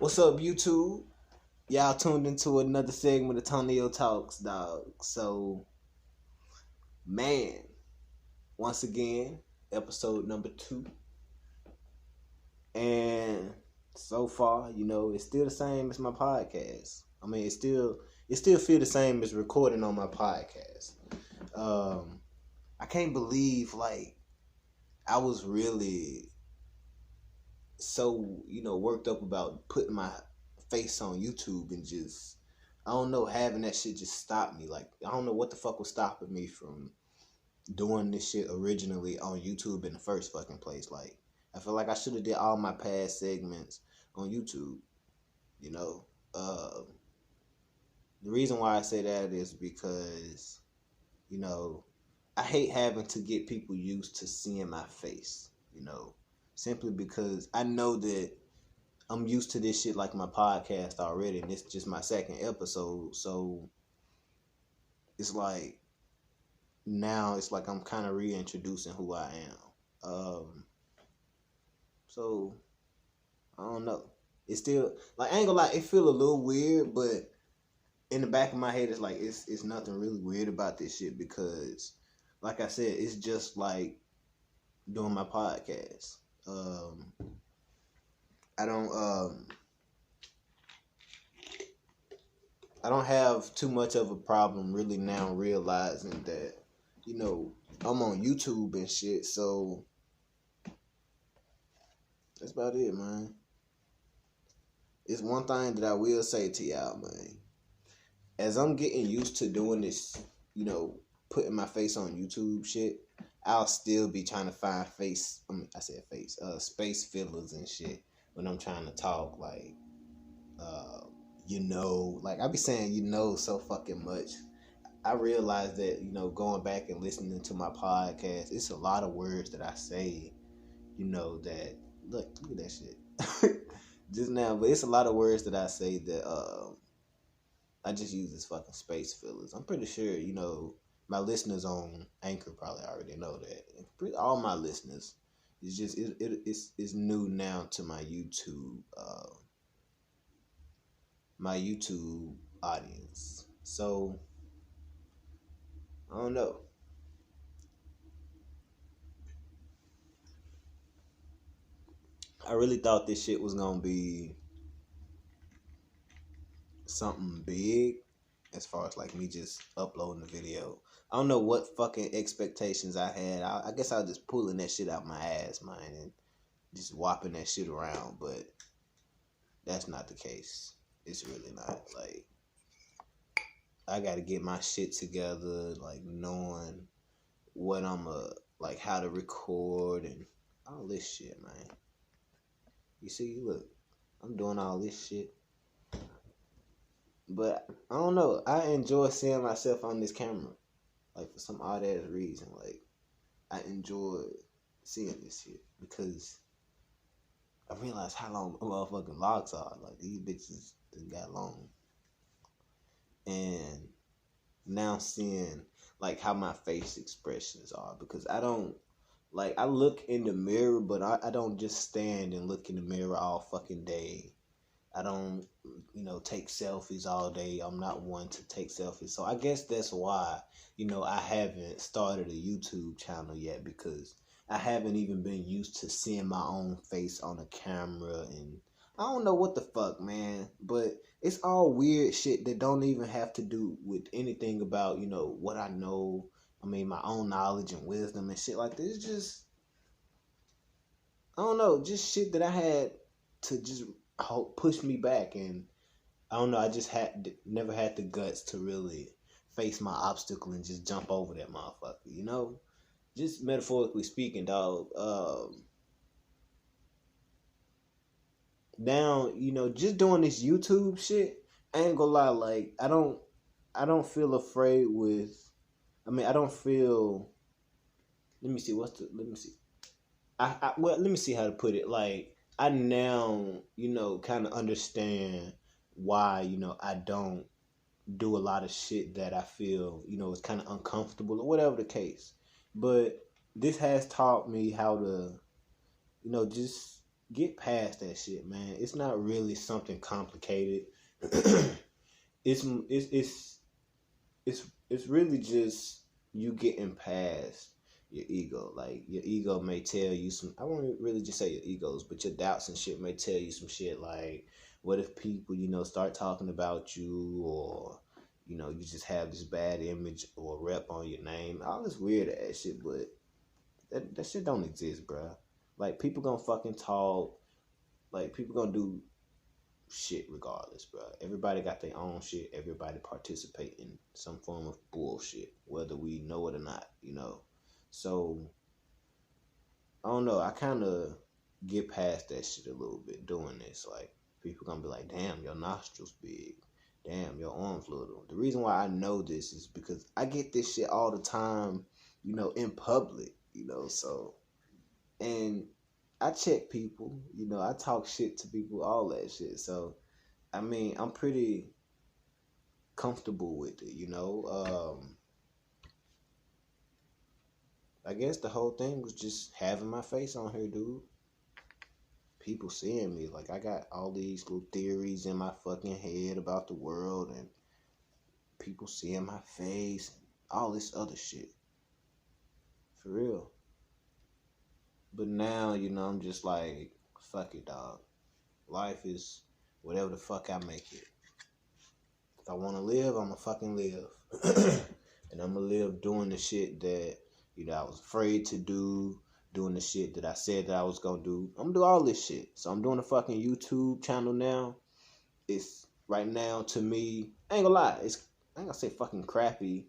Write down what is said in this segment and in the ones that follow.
What's up, YouTube? Y'all tuned into another segment of Tonio Talks, dog. So, man, once again, episode number 2. And so far, it's still the same as my podcast. I mean, it still feel the same as recording on my podcast. Um, I can't believe, like, I was really so, worked up about putting my face on YouTube and just, I don't know, having that shit just stop me. Like, I don't know what the fuck was stopping me from doing this shit originally on YouTube in the first fucking place. Like, I feel like I should have did all my past segments on YouTube, you know. Uh, the reason why I say that is because, you know, I hate having to get people used to seeing my face, simply because I know that I'm used to this shit like my podcast already, and it's just my second episode. So it's like now it's like I'm kind of reintroducing who I am. So I don't know. It's still like, I ain't gonna lie, it feel a little weird, but in the back of my head, it's like it's nothing really weird about this shit because, like I said, it's just like doing my podcast. Um, I don't I don't have too much of a problem really now realizing that, I'm on YouTube and shit. So that's about it, man. It's one thing that I will say to y'all, man. As I'm getting used to doing this, putting my face on YouTube shit, I'll still be trying to find I said face, space fillers and shit when I'm trying to talk. Like, uh, like I be saying, so fucking much. I realized that, going back and listening to my podcast, it's a lot of words that I say, that look at that shit just now, but it's a lot of words that I say that I just use as fucking space fillers. I'm pretty sure, my listeners on Anchor probably already know that. All my listeners, it's just it's new now to my YouTube audience. So I don't know. I really thought this shit was gonna be something big as far as like me just uploading the video. I don't know what fucking expectations I had. I guess I was just pulling that shit out my ass, man, and just whopping that shit around, but that's not the case. It's really not. Like, I gotta get my shit together, like knowing what like how to record and all this shit, man. You see, look, I'm doing all this shit. But I don't know. I enjoy seeing myself on this camera. Like, for some odd ass reason. Like, I enjoy seeing this shit because I realize how long motherfucking locks are. Like, these bitches just got long. And now seeing like how my face expressions are, because I don't like, I look in the mirror, but I don't just stand and look in the mirror all fucking day. I don't, take selfies all day. I'm not one to take selfies. So I guess that's why, I haven't started a YouTube channel yet, because I haven't even been used to seeing my own face on a camera. And I don't know what the fuck, man. But it's all weird shit that don't even have to do with anything about, what I know. I mean, my own knowledge and wisdom and shit like this. It's just, I don't know, just shit that I had to just push me back. And I don't know, I just never had the guts to really face my obstacle and just jump over that motherfucker. Just metaphorically speaking, dog. Now, just doing this YouTube shit, I ain't gonna lie, like, I don't feel afraid with, I mean, I don't feel, let me see, let me see. Well, let me see how to put it. Like, I now, kind of understand why, I don't do a lot of shit that I feel, is kind of uncomfortable or whatever the case. But this has taught me how to, just get past that shit, man. It's not really something complicated. it's it's it's really just you getting past your ego. Like your ego may tell you some. I won't really just say your egos, but your doubts and shit may tell you some shit like, what if people, start talking about you, or you just have this bad image or rep on your name, all this weird ass shit. But that shit don't exist, bruh. Like people gonna fucking talk. Like people gonna do shit regardless, bro. Everybody got their own shit. Everybody participate in some form of bullshit, whether we know it or not. So I don't know. I kind of get past that shit a little bit doing this. Like people gonna be like, "Damn, your nostrils big. Damn, your arms little." The reason why I know this is because I get this shit all the time, in public. So and I check people. I talk shit to people, all that shit. So I mean, I'm pretty comfortable with it. I guess the whole thing was just having my face on here, dude. People seeing me. Like, I got all these little theories in my fucking head about the world, and people seeing my face, and all this other shit. For real. But now, I'm just like, fuck it, dog. Life is whatever the fuck I make it. If I want to live, I'm gonna fucking live. And I'm gonna live doing the shit that, I was afraid to do, doing the shit that I said that I was gonna do. I'm gonna do all this shit. So I'm doing a fucking YouTube channel now. It's right now, to me, I ain't gonna lie, I ain't gonna say fucking crappy.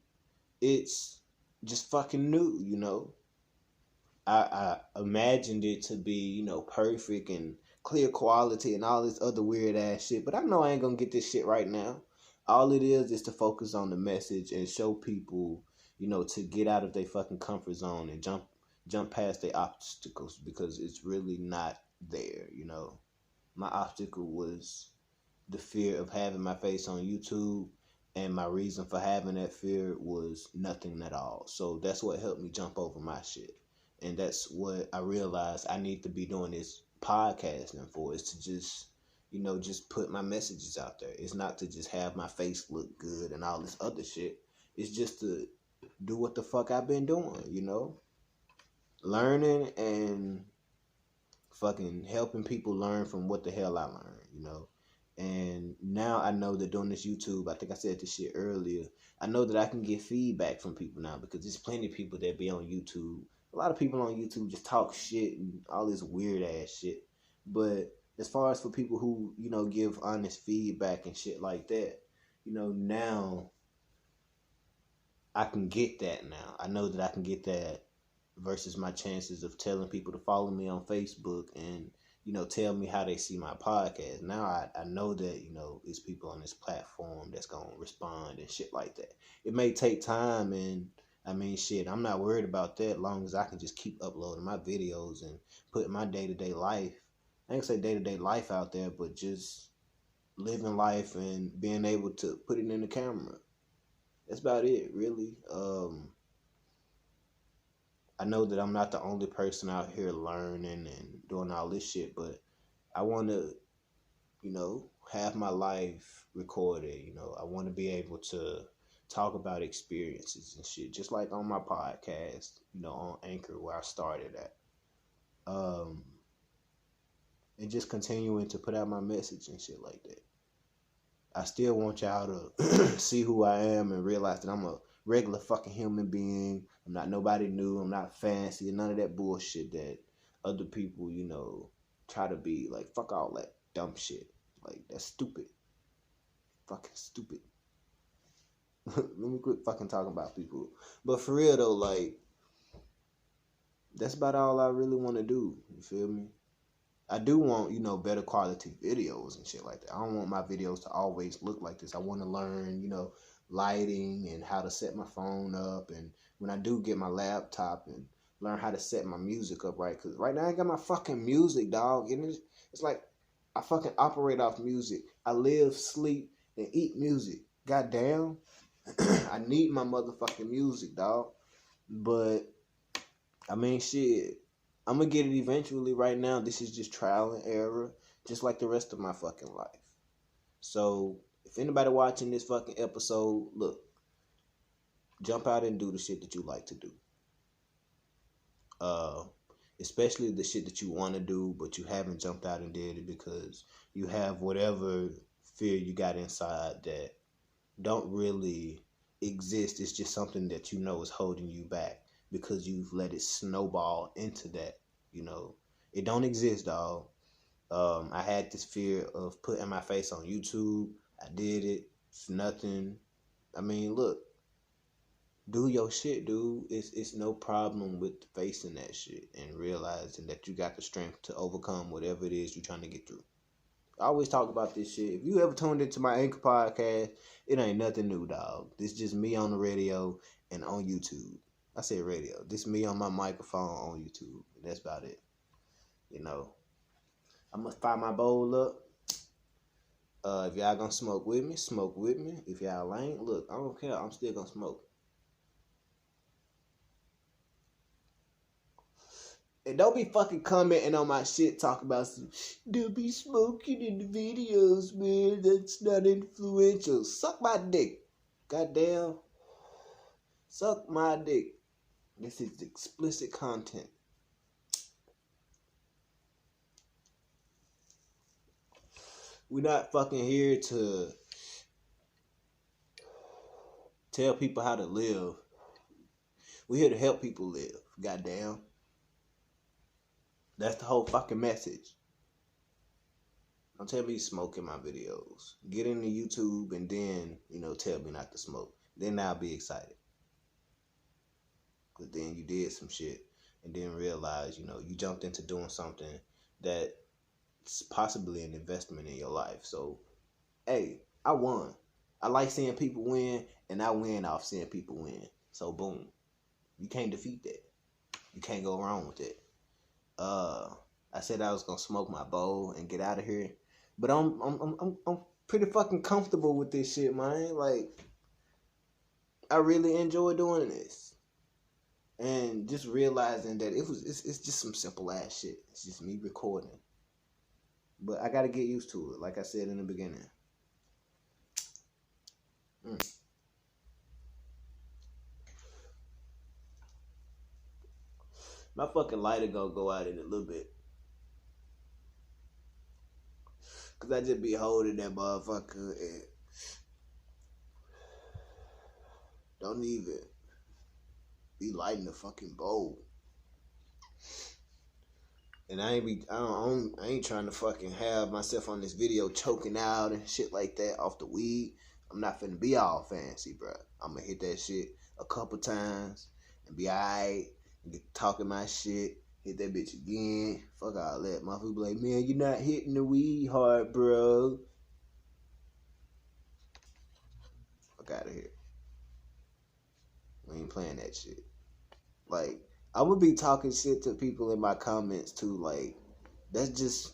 It's just fucking new. I imagined it to be, perfect and clear quality and all this other weird ass shit. But I know I ain't gonna get this shit right now. All it is to focus on the message and show people, to get out of their fucking comfort zone and jump past their obstacles, because it's really not there. My obstacle was the fear of having my face on YouTube, and my reason for having that fear was nothing at all. So that's what helped me jump over my shit. And that's what I realized I need to be doing this podcasting for, is to just put my messages out there. It's not to just have my face look good and all this other shit. It's just to do what the fuck I've been doing, learning and fucking helping people learn from what the hell I learned. And now I know that doing this YouTube, I think I said this shit earlier, I know that I can get feedback from people now, because there's plenty of people that be on YouTube. A lot of people on YouTube just talk shit and all this weird ass shit. But as far as for people who, give honest feedback and shit like that, now I can get that now. I know that I can get that versus my chances of telling people to follow me on Facebook and, tell me how they see my podcast. Now I know that, it's people on this platform that's going to respond and shit like that. It may take time, and I mean, shit, I'm not worried about that, as long as I can just keep uploading my videos and putting my day-to-day life, I ain't gonna say day-to-day life out there, but just living life and being able to put it in the camera. That's about it, really. I know that I'm not the only person out here learning and doing all this shit, but I want to, have my life recorded. I want to be able to talk about experiences and shit, just like on my podcast, on Anchor, where I started at. And just continuing to put out my message and shit like that. I still want y'all to see who I am and realize that I'm a regular fucking human being. I'm not nobody new. I'm not fancy. None of that bullshit that other people, try to be. Like, fuck all that dumb shit. Like, that's stupid. Fucking stupid. Let me quit fucking talking about people. But for real though, like, that's about all I really want to do. You feel me? I do want, better quality videos and shit like that. I don't want my videos to always look like this. I want to learn, lighting and how to set my phone up. And when I do get my laptop, and learn how to set my music up right. Because right now I got my fucking music, dog. And it's like I fucking operate off music. I live, sleep, and eat music. Goddamn. I need my motherfucking music, dog. But, I mean, shit. I'm gonna get it eventually. Right now, this is just trial and error, just like the rest of my fucking life. So if anybody watching this fucking episode, look, jump out and do the shit that you like to do. Uh, especially the shit that you want to do, but you haven't jumped out and did it because you have whatever fear you got inside that don't really exist. It's just something that you know is holding you back because you've let it snowball into that. You know, it don't exist, dog. I had this fear of putting my face on YouTube. I did it. It's nothing. I mean, look, do your shit, dude. It's no problem with facing that shit and realizing that you got the strength to overcome whatever it is you're trying to get through. I always talk about this shit. If you ever tuned into my Anchor podcast, it ain't nothing new, dog. This just me on the radio and on YouTube. I say radio. This me on my microphone on YouTube. And that's about it. You know, I'm gonna fire my bowl up. If y'all gonna smoke with me, smoke with me. If y'all ain't, look, I don't care. I'm still gonna smoke. And don't be fucking commenting on my shit talking about some, they'll be smoking in the videos, man. That's not influential. Suck my dick. Goddamn. Suck my dick. This is explicit content. We're not fucking here to tell people how to live. We're here to help people live. Goddamn. That's the whole fucking message. Don't tell me you smoke in my videos. Get into YouTube and then, tell me not to smoke. Then I'll be excited. Because then you did some shit and then realize, you jumped into doing something that's possibly an investment in your life. So, hey, I won. I like seeing people win, and I win off seeing people win. So, boom. You can't defeat that. You can't go wrong with it. I said I was gonna smoke my bowl and get out of here, but I'm pretty fucking comfortable with this shit, man. Like, I really enjoy doing this, and just realizing that it's just some simple ass shit. It's just me recording, but I gotta get used to it. Like I said in the beginning. My fucking lighter gonna go out in a little bit. Cause I just be holding that motherfucker and don't even be lighting the fucking bowl. And I ain't trying to fucking have myself on this video choking out and shit like that off the weed. I'm not finna be all fancy, bro. I'm gonna hit that shit a couple times and be alright and get talking my shit. Hit that bitch again. Fuck all that. Motherfucker be like, man, you're not hitting the weed hard, bro. Fuck out of here. We ain't playing that shit. Like, I would be talking shit to people in my comments too. Like, that's just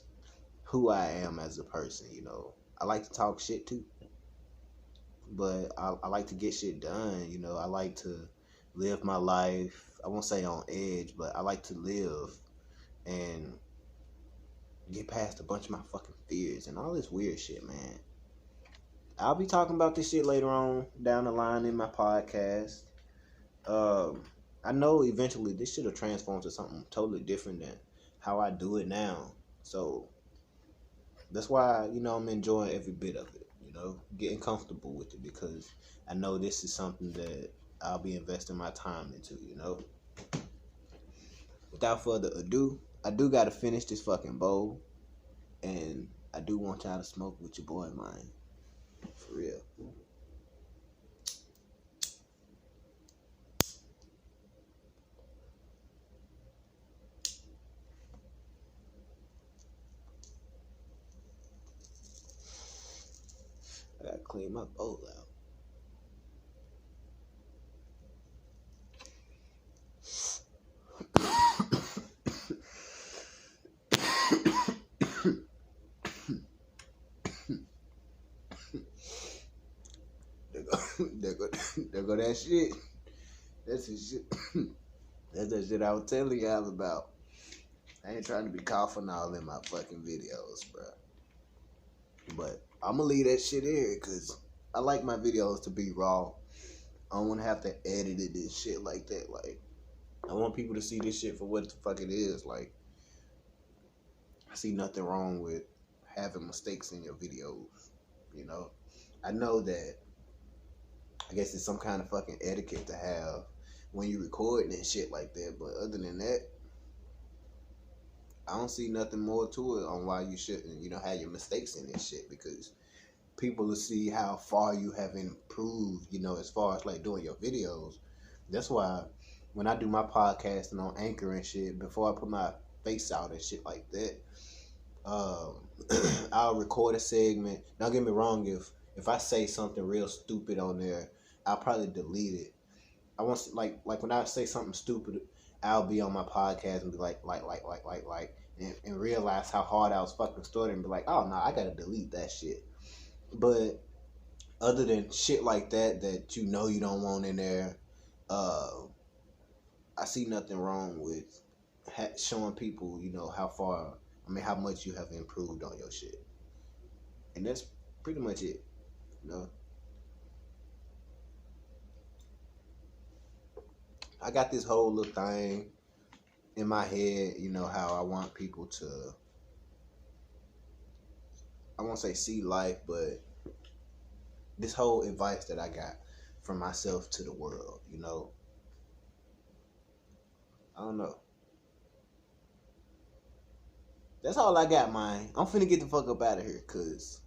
who I am as a person, I like to talk shit too. But I like to get shit done, I like to live my life. I won't say on edge, but I like to live and get past a bunch of my fucking fears and all this weird shit, man. I'll be talking about this shit later on down the line in my podcast. I know eventually this shit will transform to something totally different than how I do it now. So that's why, I'm enjoying every bit of it, getting comfortable with it because I know this is something that I'll be investing my time into, Without further ado, I do got to finish this fucking bowl. And I do want y'all to smoke with your boy, man. For real. I gotta clean my bowl out. There go that shit. That's the shit. That's that shit I was telling y'all about. I ain't trying to be coughing all in my fucking videos, bro. But I'm gonna leave that shit here because I like my videos to be raw. I don't want to have to edit it and shit like that. Like, I want people to see this shit for what the fuck it is. Like, I see nothing wrong with having mistakes in your videos. You know, I know that. I guess it's some kind of fucking etiquette to have when you recording and shit like that. But other than that, I don't see nothing more to it on why you shouldn't, have your mistakes in this shit, because people will see how far you have improved, as far as like doing your videos. That's why when I do my podcasting on Anchor and shit, before I put my face out and shit like that, I'll record a segment. Don't get me wrong, if I say something real stupid on there, I'll probably delete it. I want like when I say something stupid, I'll be on my podcast and be like, and realize how hard I was fucking starting and be like, oh no, I gotta delete that shit. But other than shit like that you don't want in there, I see nothing wrong with showing people, how much you have improved on your shit. And that's pretty much it, I got this whole little thing in my head, how I want people to, I won't say see life, but this whole advice that I got from myself to the world, I don't know. That's all I got, man. I'm finna get the fuck up out of here, because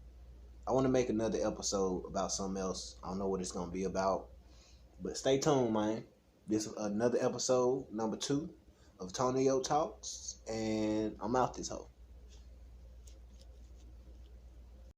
I want to make another episode about something else. I don't know what it's going to be about. But stay tuned, man. This is another episode, number 2 of Tonio Talks. And I'm out this hoe.